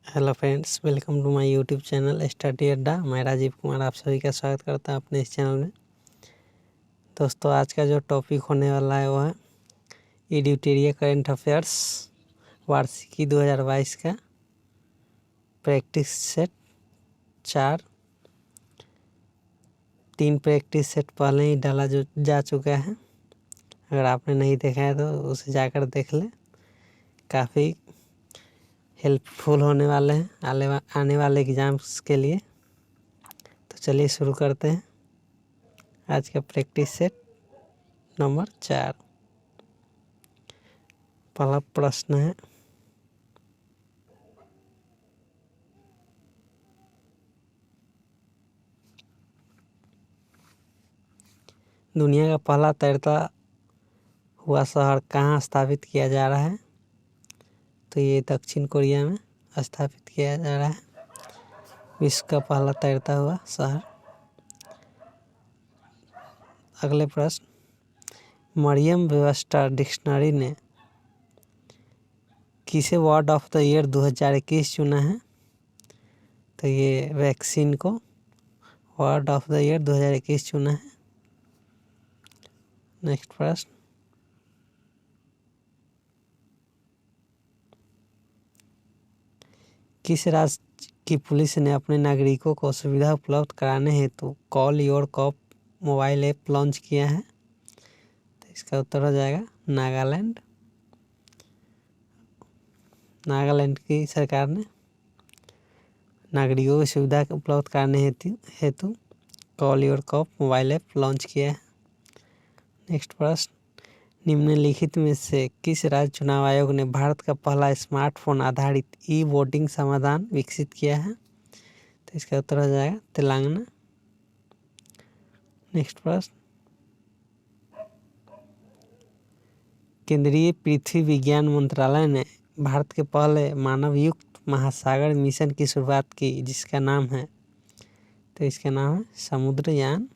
Hello friends, welcome to my YouTube channel study Adda. मैं राजीव कुमार आप सभी का स्वागत करता हूं अपने इस चैनल में। दोस्तों, आज का जो टॉपिक होने वाला है वो है एडिटोरियल करंट अफेयर्स वार्षिकी 2022 का प्रैक्टिस सेट 4। 3 प्रैक्टिस सेट पहले ही डाला जा चुका है। अगर आपने नहीं देखा है तो उसे जाकर देख लें, काफ़ी हेल्पफुल होने वाले हैं आने वाले एग्ज़ाम्स के लिए। तो चलिए शुरू करते हैं आज का प्रैक्टिस सेट नंबर 4। पहला प्रश्न है, दुनिया का पहला तैरता हुआ शहर कहाँ स्थापित किया जा रहा है? तो ये दक्षिण कोरिया में स्थापित किया जा रहा है विश्व का पहला तैरता हुआ शहर। अगले प्रश्न, मरियम वेबस्टर डिक्शनरी ने किसे वर्ड ऑफ द ईयर 2021 चुना है? तो ये वैक्सीन को वर्ड ऑफ द ईयर 2021 चुना है। नेक्स्ट प्रश्न, किस राज्य की पुलिस ने अपने नागरिकों को सुविधा उपलब्ध कराने हेतु call your cop mobile app launch किया है? तो इसका उत्तर हो जाएगा नागालैंड। नागालैंड की सरकार ने नागरिकों की सुविधा उपलब्ध कराने हेतु call your cop mobile app launch किया है। नेक्स्ट प्रश्न, निम्नलिखित में से किस राज्य चुनाव आयोग ने भारत का पहला स्मार्टफोन आधारित ई वोटिंग समाधान विकसित किया है? तो इसका उत्तर हो जाएगा तेलंगाना। नेक्स्ट प्रश्न, केंद्रीय पृथ्वी विज्ञान मंत्रालय ने भारत के पहले मानवयुक्त महासागर मिशन की शुरुआत की जिसका नाम है? तो इसका नाम है समुद्रयान।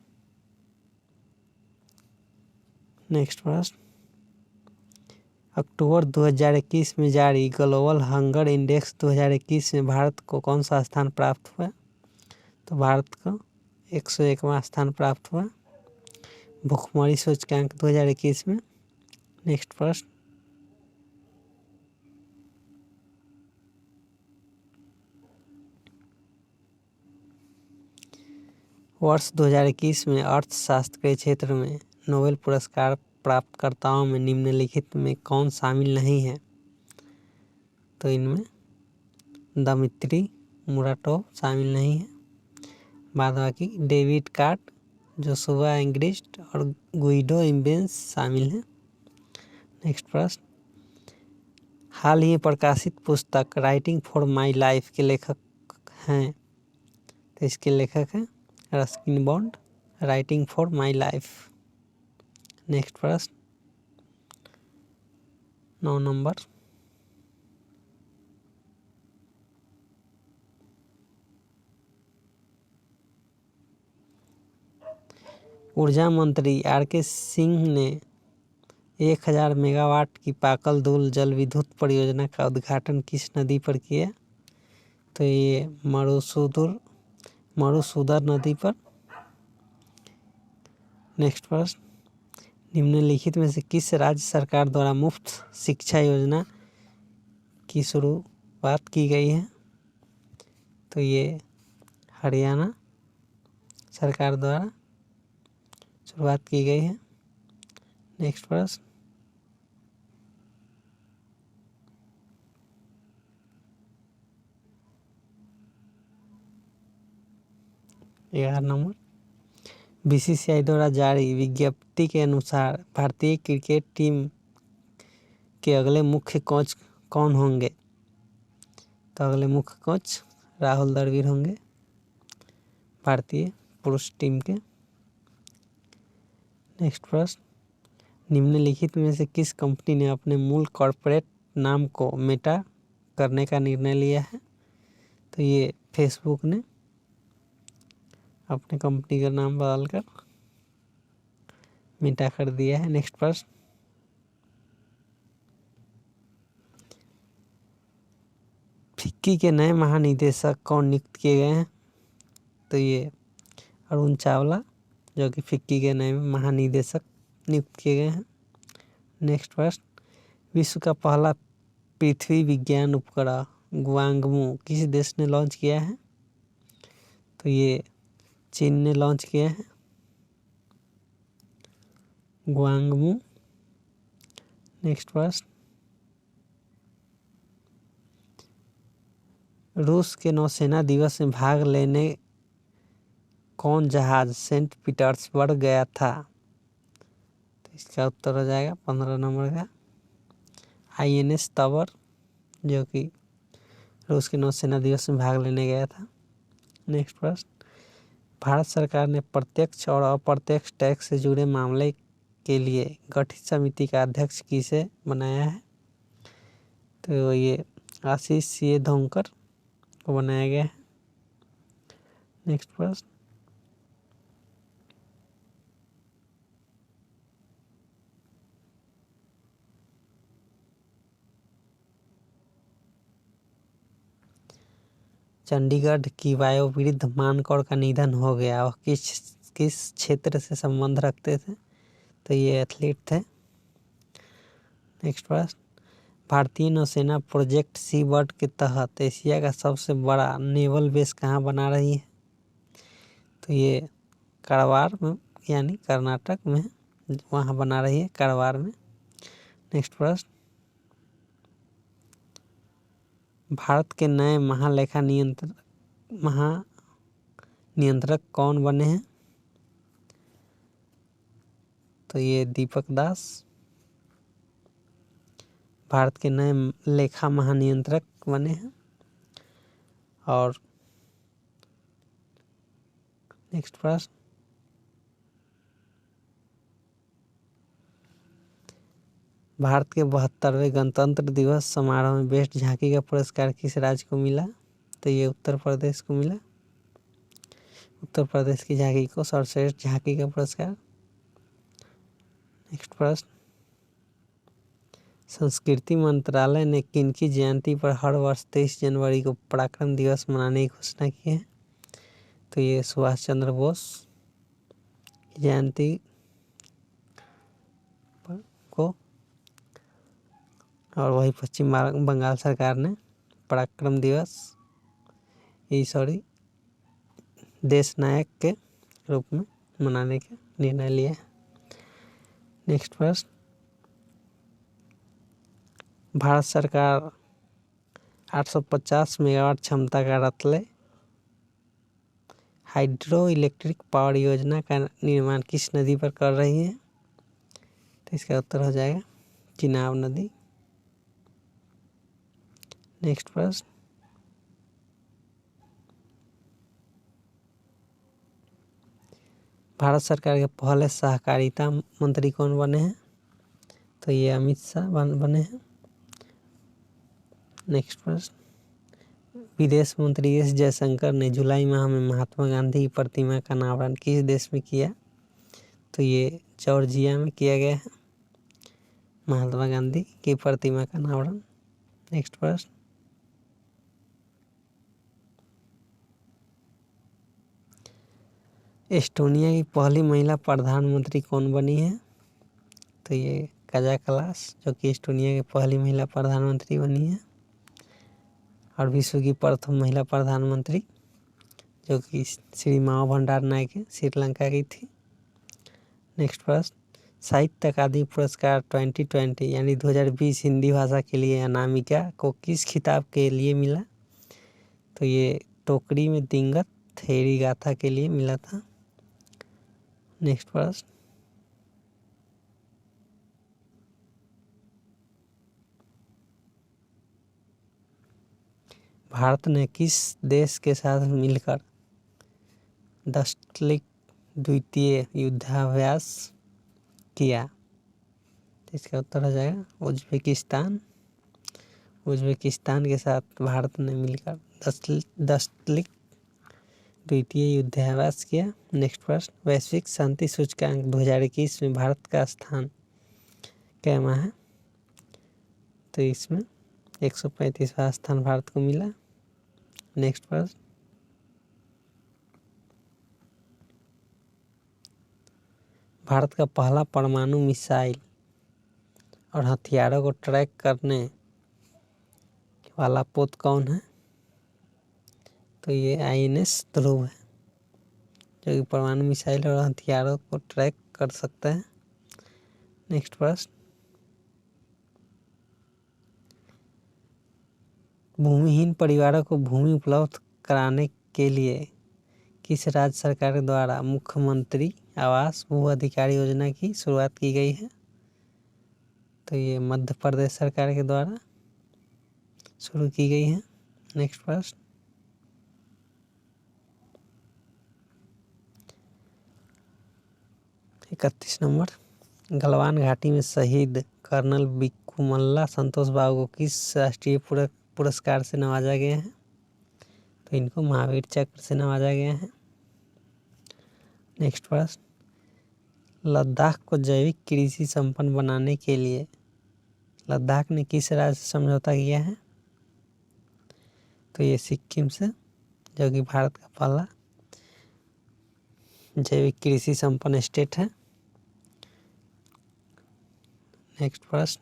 नेक्स्ट प्रश्न, अक्टूबर 2021 में जारी ग्लोबल हंगर इंडेक्स 2021 में भारत को कौन सा स्थान प्राप्त हुआ? तो भारत को 101वां स्थान प्राप्त हुआ भुखमरी सूचकांक 2021 में। नेक्स्ट प्रश्न, वर्ष 2021 में अर्थशास्त्र के क्षेत्र में नोबेल पुरस्कार प्राप्तकर्ताओं में निम्नलिखित में कौन शामिल नहीं है? तो इनमें दमित्री मुराटोव शामिल नहीं है। बाद बाकी डेविड कार्ट, जोशुआ एंग्रिस्ट और गुइडो इम्बेंस शामिल हैं। नेक्स्ट प्रश्न, हाल ही प्रकाशित पुस्तक राइटिंग फॉर माई लाइफ के लेखक हैं? तो इसके लेखक हैं Ruskin bond, writing for my life. Next प्रश्न 9 नंबर, ऊर्जा मंत्री आर.के. सिंह ने 1000 मेगावाट की पाकल-दुल जल विद्युत परियोजना का उद्घाटन किस नदी पर किया? तो ये मरुसूदर नदी पर। नेक्स्ट प्रश्न, निम्नलिखित में से किस राज्य सरकार द्वारा मुफ्त शिक्षा योजना की शुरुआत की गई है? तो ये हरियाणा सरकार द्वारा शुरुआत की गई है। नेक्स्ट प्रश्न, ग्यारह नंबर, बीसीसीआई द्वारा जारी विज्ञप्ति के अनुसार भारतीय क्रिकेट टीम के अगले मुख्य कोच कौन होंगे? तो अगले मुख्य कोच राहुल द्रविड़ होंगे भारतीय पुरुष टीम के। नेक्स्ट प्रश्न, निम्नलिखित में से किस कंपनी ने अपने मूल कॉर्पोरेट नाम को मेटा करने का निर्णय लिया है? तो ये फेसबुक ने अपने कंपनी का नाम बदलकर मेटा कर दिया है। नेक्स्ट प्रश्न, फिक्की के नए महानिदेशक कौन नियुक्त किए गए हैं? तो ये अरुण चावला जो कि फिक्की के नए महानिदेशक नियुक्त किए गए हैं। नेक्स्ट प्रश्न, विश्व का पहला पृथ्वी विज्ञान उपग्रह ग्वांगमू किस देश ने लॉन्च किया है? तो ये चीन ने लॉन्च किया है ग्वांगमू। नेक्स्ट प्रश्न, रूस के नौसेना दिवस में भाग लेने कौन जहाज सेंट पीटर्सबर्ग गया था? तो इसका उत्तर हो जाएगा 15 नंबर का INS तवर, जो कि रूस के नौसेना दिवस में भाग लेने गया था। नेक्स्ट प्रश्न, भारत सरकार ने प्रत्यक्ष और अप्रत्यक्ष टैक्स से जुड़े मामले के लिए गठित समिति का अध्यक्ष किसे बनाया है? तो ये आशीष सी धोंकर को बनाया गया है। नेक्स्ट प्रश्न, चंडीगढ़ की वयोवृद्ध मानकौर का निधन हो गया। वह किस क्षेत्र से संबंध रखते थे? तो ये एथलीट थे। नेक्स्ट प्रश्न, भारतीय नौसेना प्रोजेक्ट सी बर्ड के तहत एशिया का सबसे बड़ा नेवल बेस कहाँ बना रही है? तो ये कारवार में यानी कर्नाटक में वहाँ बना रही है, कारवार में। नेक्स्ट प्रश्न, भारत के नए महालेखा नियंत्रक कौन बने हैं? तो ये दीपक दास भारत के नए लेखा महानियंत्रक बने हैं। और नेक्स्ट प्रश्न, भारत के 72वें गणतंत्र दिवस समारोह में बेस्ट झांकी का पुरस्कार किस राज्य को मिला? तो ये उत्तर प्रदेश को मिला। उत्तर प्रदेश की झांकी को सर्वश्रेष्ठ झांकी का पुरस्कार। नेक्स्ट प्रश्न, संस्कृति मंत्रालय ने किनकी जयंती पर हर वर्ष 23 जनवरी को पराक्रम दिवस मनाने की घोषणा की है? तो ये सुभाष चंद्र बोस की जयंती को, और वही पश्चिम बंगाल सरकार ने पराक्रम दिवस देश नायक के रूप में मनाने का निर्णय लिया है। नेक्स्ट प्रश्न, भारत सरकार 850 मेगावाट क्षमता का रतले हाइड्रो इलेक्ट्रिक पावर योजना का निर्माण किस नदी पर कर रही है? तो इसका उत्तर हो जाएगा चिनाब नदी। नेक्स्ट प्रश्न, भारत सरकार के पहले सहकारिता मंत्री कौन बने हैं? तो ये अमित शाह बने हैं। नेक्स्ट प्रश्न, विदेश मंत्री एस जयशंकर ने जुलाई माह में महात्मा गांधी की प्रतिमा का अनावरण किस देश में किया? तो ये जॉर्जिया में किया गया है महात्मा गांधी की प्रतिमा का अनावरण। नेक्स्ट प्रश्न, एस्टोनिया की पहली महिला प्रधानमंत्री कौन बनी है? तो ये काजा कलास, जो कि एस्टोनिया की पहली महिला प्रधानमंत्री बनी है। और विश्व की प्रथम महिला प्रधानमंत्री जो कि श्री माओ भंडार नायक श्रीलंका की थी। नेक्स्ट प्रश्न, साहित्य अकादमी पुरस्कार 2020 यानी 2020 हिंदी भाषा के लिए अनामिका को किस खिताब के लिए मिला? तो ये टोकरी में दिंगत थेरी गाथा के लिए मिला था। नेक्स्ट प्रश्न, भारत ने किस देश के साथ मिलकर दस्तलिक द्वितीय युद्धाभ्यास किया? तो इसका उत्तर हो जाएगा उज्बेकिस्तान। उज्बेकिस्तान के साथ भारत ने मिलकर दस्तलिक द्वितीय युद्धाभ्यास किया। नेक्स्ट प्रश्न, वैश्विक शांति सूचकांक 2021 में भारत का स्थान कैमा है? तो इसमें 135वां स्थान भारत को मिला। नेक्स्ट प्रश्न, भारत का पहला परमाणु मिसाइल और हथियारों को ट्रैक करने वाला पोत कौन है? तो ये INS ध्रुव है, जो कि परमाणु मिसाइल और हथियारों को ट्रैक कर सकता है। नेक्स्ट प्रश्न, भूमिहीन परिवारों को भूमि उपलब्ध कराने के लिए किस राज्य सरकार द्वारा मुख्यमंत्री आवास भू अधिकार योजना की शुरुआत की गई है? तो ये मध्य प्रदेश सरकार के द्वारा शुरू की गई है। नेक्स्ट प्रश्न, 31 नंबर, गलवान घाटी में शहीद कर्नल बिकुमल्ला संतोष बाबू को किस राष्ट्रीय पुरस्कार से नवाजा गया है? तो इनको महावीर चक्र से नवाजा गया है। नेक्स्ट प्रश्न, लद्दाख को जैविक कृषि संपन्न बनाने के लिए लद्दाख ने किस राज्य से समझौता किया है? तो ये सिक्किम से, जो कि भारत का पहला जैविक कृषि संपन्न स्टेट है। नेक्स्ट प्रश्न,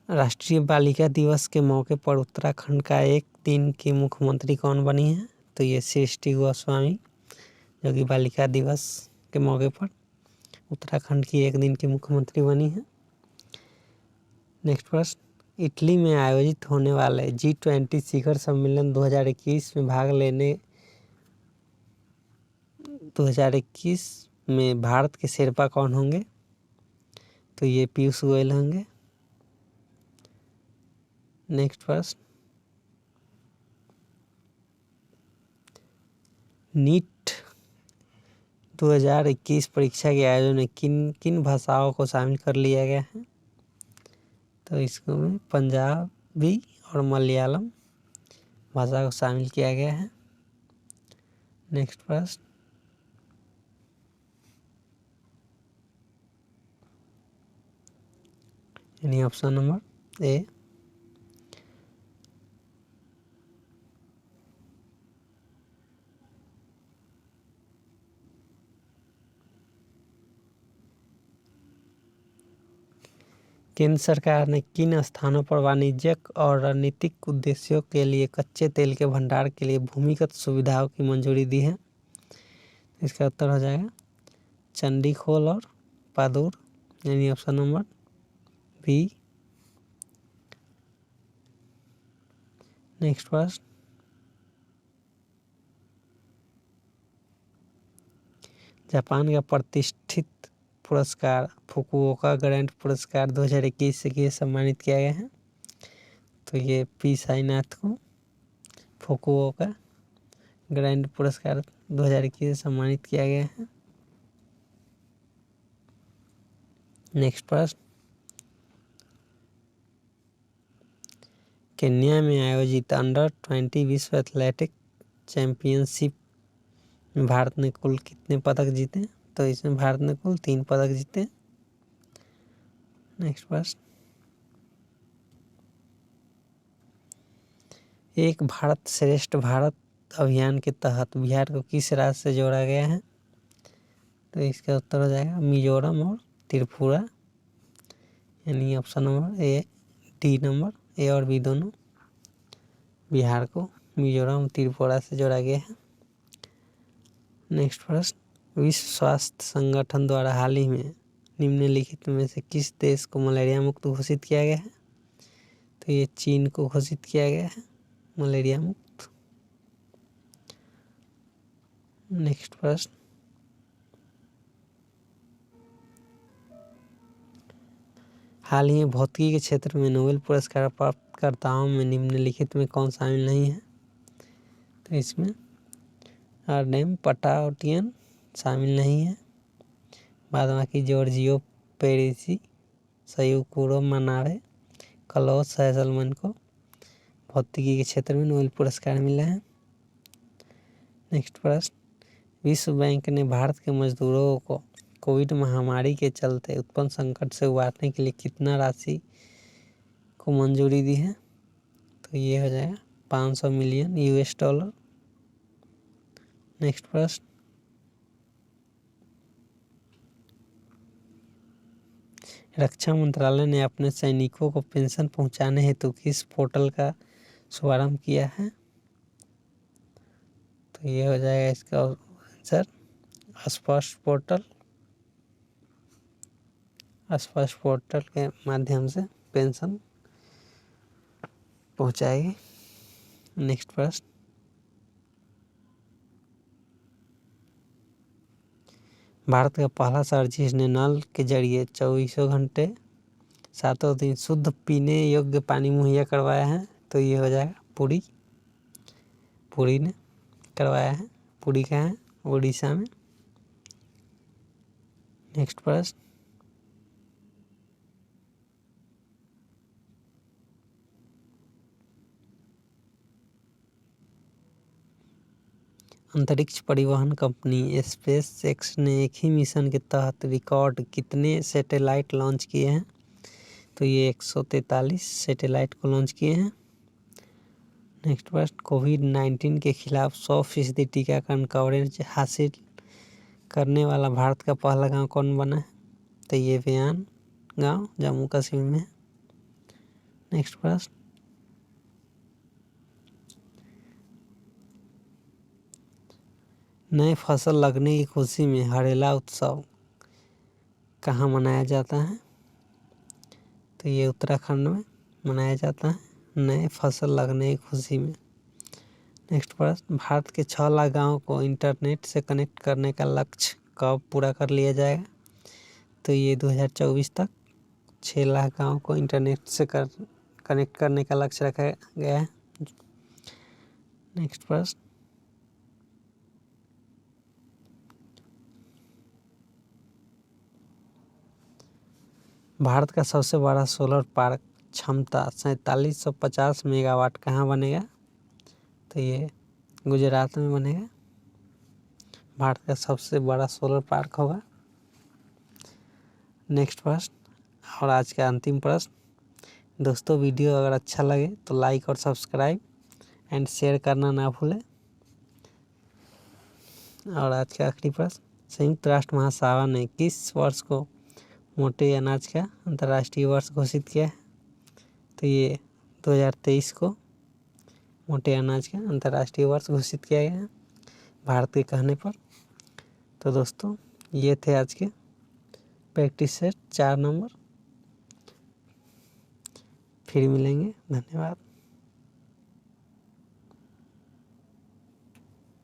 राष्ट्रीय बालिका दिवस के मौके पर उत्तराखंड का एक दिन की मुख्यमंत्री कौन बनी है? तो ये सृष्टि गोस्वामी, जो कि बालिका दिवस के मौके पर उत्तराखंड की एक दिन की मुख्यमंत्री बनी है। नेक्स्ट प्रश्न, इटली में आयोजित होने वाले G20 शिखर सम्मेलन 2021 में भाग लेने 2021 में भारत के शेरपा कौन होंगे? तो ये पीयूष गोयल होंगे। नेक्स्ट प्रश्न, नीट 2021 परीक्षा के आयोजन में किन किन भाषाओं को शामिल कर लिया गया है? तो इसको में पंजाबी और मलयालम भाषा को शामिल किया गया है। नेक्स्ट प्रश्न, यानी ऑप्शन नंबर ए। केंद्र सरकार ने किन स्थानों पर वाणिज्यिक और रणनीतिक उद्देश्यों के लिए कच्चे तेल के भंडार के लिए भूमिगत सुविधाओं की मंजूरी दी है? इसका उत्तर हो जाएगा चंडीखोल और पादुर, यानी ऑप्शन नंबर बी। नेक्स्ट प्रश्न, जापान का प्रतिष्ठित पुरस्कार फुकुओका ग्रैंड पुरस्कार 2021 से किसे सम्मानित किया गया है? तो ये पी साईनाथ को फुकुओका ग्रैंड पुरस्कार 2021 से सम्मानित किया गया है। नेक्स्ट प्रश्न, केन्या में आयोजित अंडर-20 विश्व एथलेटिक चैंपियनशिप में भारत ने कुल कितने पदक जीते? तो इसमें भारत ने कुल 3 पदक जीते। नेक्स्ट प्रश्न, एक भारत श्रेष्ठ भारत अभियान के तहत बिहार को किस राज्य से जोड़ा गया है? तो इसका उत्तर हो जाएगा मिजोरम और त्रिपुरा, यानी option number A, D number A और बी दोनों। बिहार को मिजोरम त्रिपुरा से जोड़ा गया है। नेक्स्ट प्रश्न, विश्व स्वास्थ्य संगठन द्वारा हाल ही में निम्नलिखित में से किस देश को मलेरिया मुक्त घोषित किया गया है? तो ये चीन को घोषित किया गया है मलेरिया मुक्त। नेक्स्ट प्रश्न, हाल ही में भौतिकी के क्षेत्र में नोबेल पुरस्कार प्राप्तकर्ताओं में निम्नलिखित में कौन शामिल नहीं है? तो इसमें आरडेम पटाउटियन शामिल नहीं है। बाद बाकी जॉर्जियो पेरिसी, सयुकुरो मनारे, क्लॉस हैजलमैन को भौतिकी के क्षेत्र में नोबेल पुरस्कार मिला है। नेक्स्ट प्रश्न, विश्व बैंक ने भारत के मजदूरों को कोविड महामारी के चलते उत्पन्न संकट से उबारने के लिए कितना राशि को मंजूरी दी है, तो ये हो जाएगा 500 मिलियन US डॉलर। नेक्स्ट प्रश्न, रक्षा मंत्रालय ने अपने सैनिकों को पेंशन पहुंचाने हेतु किस पोर्टल का शुभारंभ किया है? तो ये हो जाएगा इसका आंसर स्पष्ट पोर्टल। स्पष्ट पोर्टल के माध्यम से पेंशन पहुंचाएगी। नेक्स्ट प्रश्न, भारत का पहला शहर जिसने नल के जरिए 24 घंटे 7 दिन शुद्ध पीने योग्य पानी मुहैया करवाया है, तो ये हो जाएगा पुरी। पुरी ने करवाया है। पुरी का है उड़ीसा में। नेक्स्ट प्रश्न, अंतरिक्ष परिवहन कंपनी स्पेस एक्स ने एक ही मिशन के तहत रिकॉर्ड कितने सैटेलाइट लॉन्च किए हैं? तो ये 143 सैटेलाइट को लॉन्च किए हैं। नेक्स्ट प्रश्न, कोविड-19 के खिलाफ 100% टीकाकरण कवरेज हासिल करने वाला भारत का पहला गांव कौन बना है? तो ये वियान गांव जम्मू कश्मीर में है। नेक्स्ट प्रश्न, नए फसल लगने की खुशी में हरेला उत्सव कहाँ मनाया जाता है? तो ये उत्तराखंड में मनाया जाता है नए फसल लगने की खुशी में। नेक्स्ट प्रश्न, भारत के 6 लाख गाँव को इंटरनेट से कनेक्ट करने का लक्ष्य कब पूरा कर लिया जाएगा? तो ये 2024 तक 6 लाख गाँव को इंटरनेट से कनेक्ट करने का लक्ष्य रखा गया है। नेक्स्ट प्रश्न, भारत का सबसे बड़ा सोलर पार्क क्षमता 4750 मेगावाट कहाँ बनेगा? तो ये गुजरात में बनेगा। भारत का सबसे बड़ा सोलर पार्क होगा। नेक्स्ट प्रश्न और आज का अंतिम प्रश्न, दोस्तों वीडियो अगर अच्छा लगे तो लाइक और सब्सक्राइब एंड शेयर करना ना भूलें। और आज का आखिरी प्रश्न, संयुक्त राष्ट्र महासभा ने किस वर्ष को मोटे अनाज का अंतर्राष्ट्रीय वर्ष घोषित किया है? तो ये 2023 को मोटे अनाज का अंतर्राष्ट्रीय वर्ष घोषित किया गया है भारत के कहने पर। तो दोस्तों ये थे आज के प्रैक्टिस सेट 4 नंबर। फिर मिलेंगे, धन्यवाद।